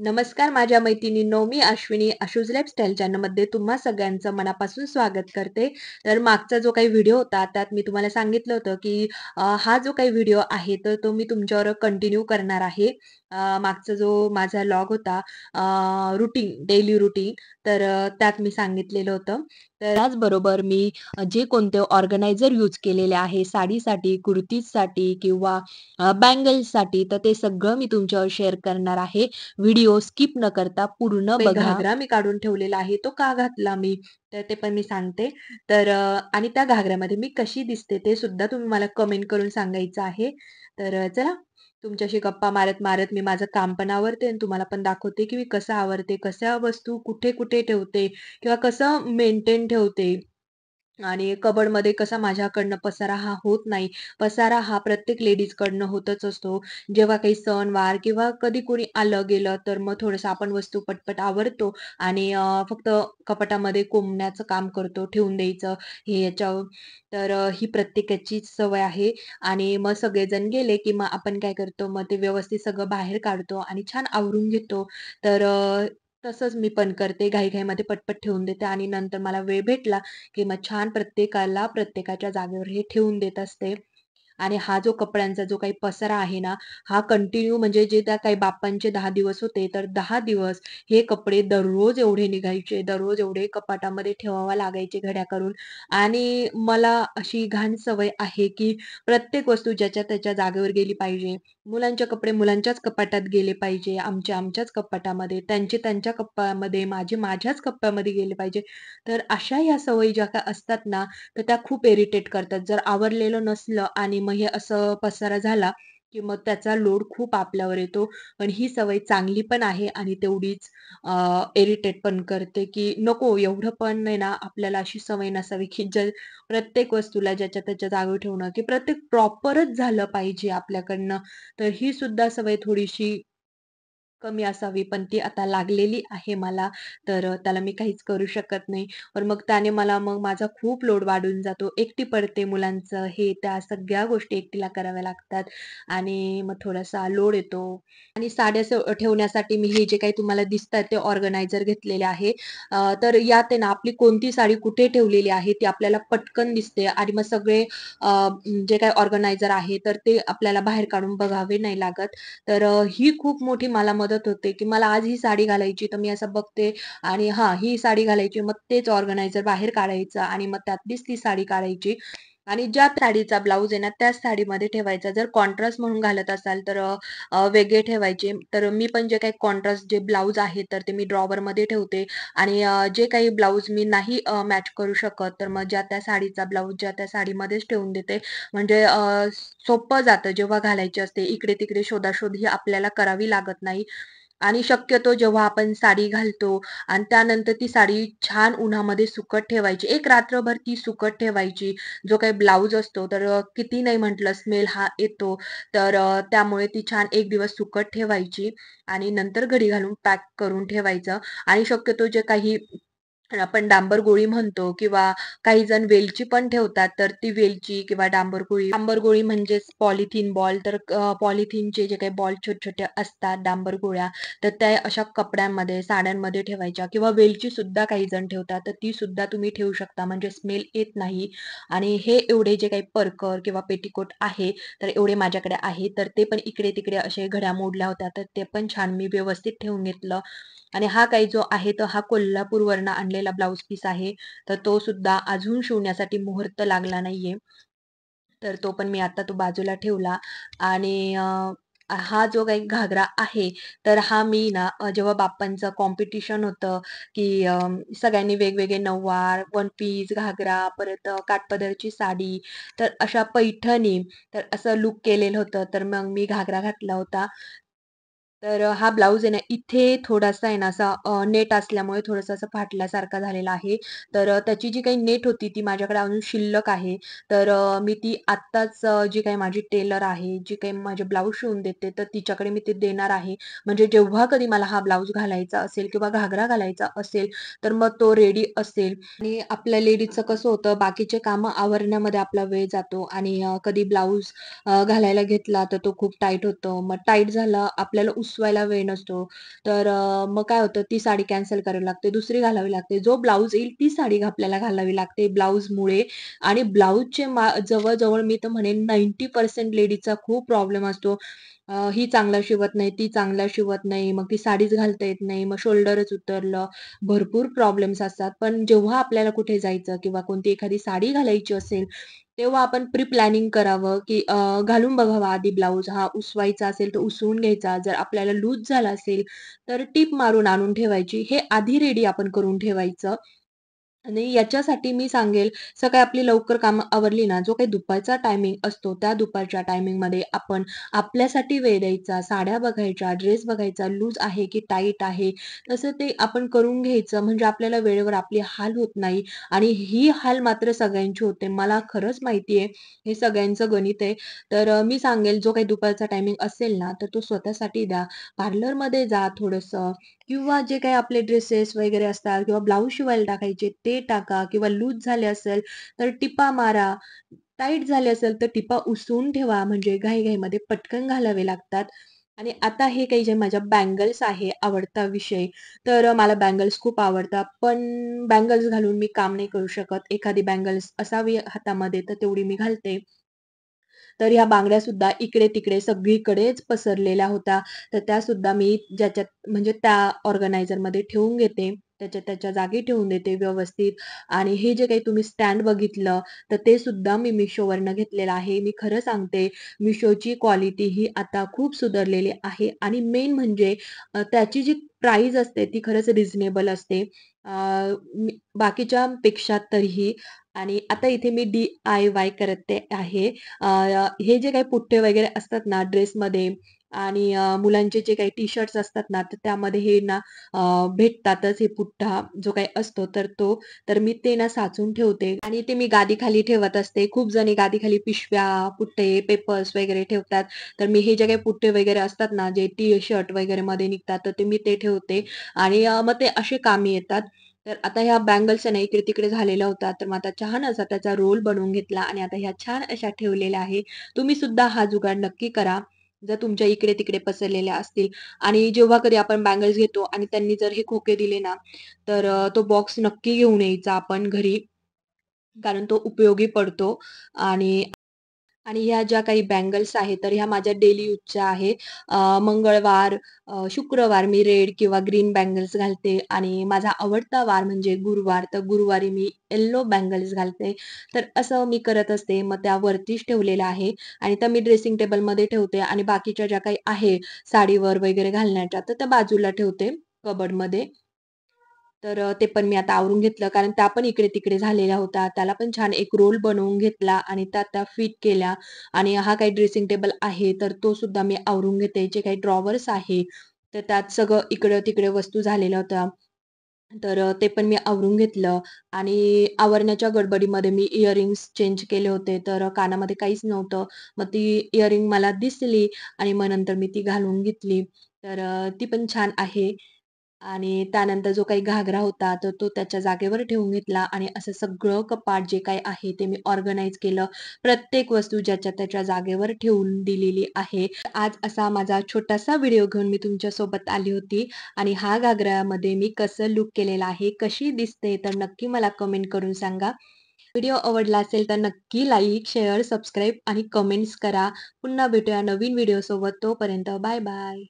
नमस्कार माझ्या मैत्रिणींनो, मी अश्विनी आशूज लाईफस्टाईल चॅनलमध्ये तुम्हा सगळ्यांचं मनापासून स्वागत करते. तर मागचा जो काही व्हिडिओ होता त्यात मी तुम्हाला सांगितलं होतं, की हा जो काही व्हिडिओ आहे तर तो मी तुमच्यावर कंटिन्यू करणार आहे. मागचा जो माझा लॉग होता डेली रुटीन तर त्यात मी सांगितलेलं होतं. तर त्याचबरोबर मी जे कोणते ऑर्गनायझर यूज केलेले आहे साडीसाठी, कुर्तीजसाठी किंवा बँगल्ससाठी तर ते सगळं मी तुमच्यावर शेअर करणार आहे. व्हिडिओ स्किप न करता पूर्ण बघा. घागरा मी काढून ठेवलेला आहे, तो का घातला मी? तर ते पण मी सांगते. तर आणि त्या घागऱ्यामध्ये मी कशी दिसते ते सुद्धा तुम्ही मला कमेंट करून सांगायचं आहे. तर चला तुमच्याशी गप्पा मारत-मारत मी माझं काम पण आवरते आणि तुम्हाला पण दाखवते, की मी कसं आवरते, कशा वस्तू कुठे-कुठे ठेवते किंवा कसं मेंटेन ठेवते. आणि कबर्डमध्ये कसा माझ्याकडनं पसारा हा होत नाही. पसारा हा प्रत्येक लेडीजकडनं होतच असतो. जेव्हा काही सणवार किंवा कधी कोणी आलं गेलं, तर मग थोडंसं आपण वस्तू पटपट आवरतो आणि फक्त कपाटामध्ये कोंबण्याचं काम करतो, ठेवून द्यायचं हे याच्यावर. तर ही प्रत्येकाचीच सवय आहे आणि मग सगळेजण गेले, की मग आपण काय करतो, मग ते व्यवस्थित सगळं बाहेर काढतो आणि छान आवरून घेतो. तर तसंच मी पण करते. घाई-घाईमध्ये पटपट ठेवून देते आणि नंतर मला वेळ भेटला की मग छान प्रत्येकाला प्रत्येकाच्या जागेवर हे ठेवून देत असते. आणि हा जो कपड्यांचा जो काही पसारा आहे ना, हा कंटिन्यू म्हणजे जे त्या काही बाप्पांचे 10 दिवस होते, तर 10 दिवस हे कपडे दररोज एवढे निघायचे, दररोज एवढे कपाटामध्ये ठेवावं लागायचे घड्या करून. आणि मला अशी घाण सवय आहे, की प्रत्येक वस्तू ज्याच्या त्याच्या जागेवर गेली पाहिजे. मुलांचे कपडे मुलांच्याच कपाटात गेले पाहिजे, आमचे आमच्याच कपाटामध्ये, त्यांचे त्यांच्या कप्प्यामध्ये, माझे माझ्याच कप्प्यामध्ये गेले पाहिजे. तर अशा ह्या सवयी ज्या काही असतात ना, तर त्या खूप इरिटेट करतात. जर आवरलेलं नसलं आणि मग हे असं पसारा झाला, की मग त्याचा लोड खूप आपल्यावर येतो. पण ही सवय चांगली पण आहे आणि तेवढीच इरिटेट पण करते, की नको एवढं पण आहे ना, आपल्याला अशी सवय नसावी, की प्रत्येक वस्तूला ज्याच्या त्याच्या जागेवर ठेवणं, की प्रत्येक प्रॉपरच झालं पाहिजे आपल्याकडनं. तर ही सुद्धा सवय थोडीशी कमी असावी, पण ती आता लागलेली आहे मला, तर त्याला मी काहीच करू शकत नाही. पण मग त्याने मला मग माझा खूप लोड वाढून जातो. एकटी पडते, मुलांचं हे त्या सगळ्या गोष्टी एकटीला कराव्या लागतात आणि मग थोडासा लोड येतो. आणि साड्या ठेवण्यासाठी मी हे जे काही तुम्हाला दिसतात ते ऑर्गनायझर घेतलेले आहे. तर यात आहे ना आपली कोणती साडी कुठे ठेवलेली आहे ती आपल्याला पटकन दिसते आणि मग सगळे जे काही ऑर्गनायझर आहे तर ते आपल्याला बाहेर काढून बघावे नाही लागत. तर ही खूप मोठी मला मदत होते, की मला आज ही साडी घालायची, तर मी असं बघते आणि हां, ही साडी घालायची. मग तेच ऑर्गनायझर बाहेर काढायचं आणि मग त्यातलीच ती साडी काढायची आणि ज्या साडीचा ब्लाउज आहे ना, त्याच साडीमध्ये ठेवायचा. जर कॉन्ट्रास्ट म्हणून घालत असाल, तर वेगळे ठेवायचे. तर मी पण जे काही कॉन्ट्रास्ट जे ब्लाउज आहे, तर ते मी ड्रॉवरमध्ये ठेवते आणि जे काही ब्लाउज मी नाही मॅच करू शकत, तर मग ज्या त्या साडीचा ब्लाउज ज्या त्या साडीमध्येच ठेवून देते. म्हणजे सोपं जातं जेव्हा घालायची असते. इकडे-तिकडे शोधाशोध ही आपल्याला करावी लागत नाही. आणि शक्यतो जेव्हा आपण साडी घालतो आणि त्यानंतर ती साडी छान उन्हामध्ये सुकत ठेवायची. एक रात्रभर ती सुकत ठेवायची. जो काही ब्लाउज असतो तर किती नाही म्हटलं स्मेल हा येतो. तर त्यामुळे ती छान एक दिवस सुकत ठेवायची आणि नंतर घडी घालून पॅक करून ठेवायचं आणि शक्यतो जे काही आपण डांबर गोळी म्हणतो किंवा काही जण वेलची पण ठेवतात, तर ती वेलची किंवा डांबर गोळी म्हणजेच पॉलिथिन बॉल. तर पॉलिथिनचे जे काही बॉल छोटे-छोटे असतात, डांबर गोळ्या, तर त्या अशा कपड्यांमध्ये, साड्यांमध्ये ठेवायच्या किंवा वेलची सुद्धा काही जण ठेवतात, तर ती सुद्धा तुम्ही ठेवू शकता. म्हणजे स्मेल येत नाही आणि हे एवढे जे काही परकर किंवा पेटिकोट आहे, तर एवढे माझ्याकडे आहे. तर ते पण इकडे-तिकडे असे घड्या मोडल्या होत्या, तर ते पण छान मी व्यवस्थित ठेवून घेतलं. आणि हा काही जो आहे तर हा कोल्हापूरवरनं आणलेला ब्लाउज पीस आहे. तर तो सुद्धा अजून शिवण्यासाठी मुहूर्त लागला नाहीये. तर तो पण मी आता तो बाजूला ठेवला आणि हा जो काही घागरा आहे, तर हा मी ना जेव्हा बाप्पांचं कॉम्पिटिशन होतं, की सगळ्यांनी वेगवेगळे नऊवार, वन पीस, घागरा, परत काठपदरची साडी, तर अशा पैठणी, तर असं लूक केलेलं होतं. तर मग मी घागरा घातला होता. तर हा ब्लाउज आहे ना, इथे थोडासा आहे ना, असा नेट असल्यामुळे थोडासा असा फाटल्यासारखा झालेला आहे. तर त्याची जी काही नेट होती ती माझ्याकडे अजून शिल्लक आहे. तर मी ती आत्ताच जी काही माझी टेलर आहे, जी काही माझे ब्लाउज शिवून देते, तर तिच्याकडे मी ते देणार आहे. म्हणजे जेव्हा कधी मला हा ब्लाउज घालायचा असेल किंवा घागरा घालायचा असेल, तर मग तो रेडी असेल. आणि आपल्या लेडीजचं कसं होतं, बाकीचे कामं आवरण्यामध्ये आपला वेळ जातो आणि कधी ब्लाउज घालायला घेतला तर तो खूप टाईट होतो. मग टाईट झाला, आपल्याला उसवायला वेळ नसतो. तर मग काय होतं ती साडी कॅन्सल करावी लागते, दुसरी घालावी लागते. जो ब्लाउज येईल ती साडी आपल्याला घालावी लागते ब्लाउजमुळे आणि ब्लाउजचे जवळ-जवळ मी तर म्हणेन 90% लेडीजचा खूप प्रॉब्लेम असतो. ही चांगला शिवत नाही, ती चांगला शिवत नाही, मग ती साडीच घालता येत नाही, मग शोल्डरच उतरलं. भरपूर प्रॉब्लेम्स असतात. पण जेव्हा आपल्याला कुठे जायचं किंवा कोणती एखादी साडी घालायची असेल, तेव्हा आपण प्री प्लॅनिंग करावं, की घालून बघावा आधी ब्लाउज. हा उसवायचा असेल तर उसवून घ्यायचा. जर आपल्याला लूज झाला असेल, तर टिप मारून आणून ठेवायची. हे आधी रेडी आपण करून ठेवायचं. आणि याच्यासाठी मी सांगेल, सकाळी आपली लवकर कामं आवरली ना, जो काही दुपारचा टायमिंग असतो, त्या दुपारच्या टायमिंगमध्ये आपण आपल्यासाठी वेळ द्यायचा, साड्या बघायच्या, ड्रेस बघायचा, लूज आहे की टाईट आहे, तसं ते आपण करून घ्यायचं. म्हणजे आपल्याला वेळेवर आपले हाल होत नाही आणि ही हाल मात्र सगळ्यांची होते. मला खरंच माहिती आहे, हे सगळ्यांचं गणित आहे. तर मी सांगेल, जो काही दुपारचा टायमिंग असेल ना, तर तो स्वतःसाठी द्या. पार्लरमध्ये जा थोडंसं किंवा जे काही आपले ड्रेसेस वगैरे असतात किंवा ब्लाउज शिवायला टाकायचे ते टाका किंवा लूज झाले असेल तर टिपा मारा. टाईट झाले असेल तर टिपा उसवून ठेवा म्हणजे घाई-घाईमध्ये पटकन घालावे लागतात. आणि आता हे काही जे माझ्या बँगल्स आहे आवडता विषय. तर मला बँगल्स खूप आवडतात. पण बँगल्स घालून मी काम नाही करू शकत. एखादी बँगल्स असावी हातामध्ये तर तेवढी मी घालते. तर ह्या बांगड्या सुद्धा इकडे-तिकडे सगळीकडेच पसरलेल्या होत्या. तर त्यासुद्धा मी ज्याच्यात म्हणजे त्या ऑर्गनायझरमध्ये ठेवून घेते. त्याच्या त्याच्या जागी ठेवून देते व्यवस्थित आणि हे जे काही तुम्ही स्टँड बघितलं, तर ते सुद्धा मी Mishoवरनं घेतलेलं आहे. मी खरं सांगते Mishoची क्वालिटी ही आता खूप सुधारलेली आहे आणि मेन म्हणजे त्याची जी प्राईज असते ती खरंच रिझनेबल असते. बाकीच्यापेक्षा तरीही आणि आता इथे मी डी-आय-वाय करते आहे. हे जे काही पुठ्ठे वगैरे असतात ना ड्रेसमध्ये आणि मुलांचे जे काही टी-शर्ट्स असतात ना, तर त्यामध्ये हे ना भेटतातच हे पुठ्ठा जो काही असतो तर तो. तर मी ते ना साचून ठेवते आणि ते मी गादीखाली ठेवत असते. खूप जणी गादीखाली पिशव्या, पुठ्ठे, पेपर्स वगैरे ठेवतात. तर मी हे जे काही पुठ्ठे वगैरे असतात ना, जे टी-शर्ट वगैरेमध्ये निघतात, तर ते मी ते ठेवते आणि मग ते असे कामी येतात. तर आता ह्या बँगल्स आहे ना इकडे-तिकडे झालेल्या होत्या. तर मग आता छान असा त्याचा रोल बनवून घेतला आणि आता ह्या छान अशा ठेवलेल्या आहे. तुम्ही सुद्धा हा जुगाड नक्की करा. जर तुमच्या इकडे-तिकडे पसरलेल्या असतील आणि जेव्हा कधी आपण बँगल्स घेतो आणि त्यांनी जर हे खोके दिले ना, तर तो बॉक्स नक्की घेऊन यायचा आपण घरी. कारण तो उपयोगी पडतो आणि आणि ह्या ज्या काही बँगल्स आहेत, तर ह्या माझ्या डेली यूजच्या आहे. मंगळवार, शुक्रवार मी रेड किंवा ग्रीन बँगल्स घालते आणि माझा आवडता वार म्हणजे गुरुवार. तर गुरुवारी मी येलो बँगल्स घालते. तर असं मी करत असते. मग त्या वरतीच ठेवलेल्या आहे आणि त्या मी ड्रेसिंग टेबलमध्ये ठेवते आणि बाकीच्या ज्या काही आहे साडीवर वगैरे घालण्याच्या, तर त्या बाजूला ठेवते कबर्डमध्ये. तर ते पण मी आता आवरून घेतलं कारण त्या पण इकडे-तिकडे झालेल्या होत्या. त्याला पण छान एक रोल बनवून घेतला आणि त्या त्या फिट केल्या आणि हा काही ड्रेसिंग टेबल आहे, तर तो सुद्धा मी आवरून घेते. जे काही ड्रॉवर्स आहे, तर त्यात सगळं इकडं-तिकडे वस्तू झालेल्या होत्या. तर ते पण मी आवरून घेतलं आणि आवरण्याच्या गडबडीमध्ये मी इयरिंग्स चेंज केले होते. तर कानामध्ये काहीच नव्हतं. मग ती इयरिंग मला दिसली आणि मग नंतर मी ती घालून घेतली. तर ती पण छान आहे. आणि त्यानंतर जो काही घागरा होता, तर तो त्याच्या जागेवर ठेवून घेतला आणि असं सगळं कपाट जे काही आहे, ते मी ऑर्गनाइज केलं. प्रत्येक वस्तू ज्याच्या त्याच्या जागेवर ठेवून दिलेली आहे. आज असा माझा छोटासा व्हिडिओ घेऊन मी तुमच्यासोबत आली होती आणि हा घागरामध्ये मी कसं लूक केलेला आहे, कशी दिसते, तर नक्की मला कमेंट करून सांगा. व्हिडिओ आवडला असेल तर नक्की लाईक, शेअर, सबस्क्राईब आणि कमेंट्स करा. पुन्हा भेटूया नवीन व्हिडिओसोबत. तोपर्यंत बाय बाय.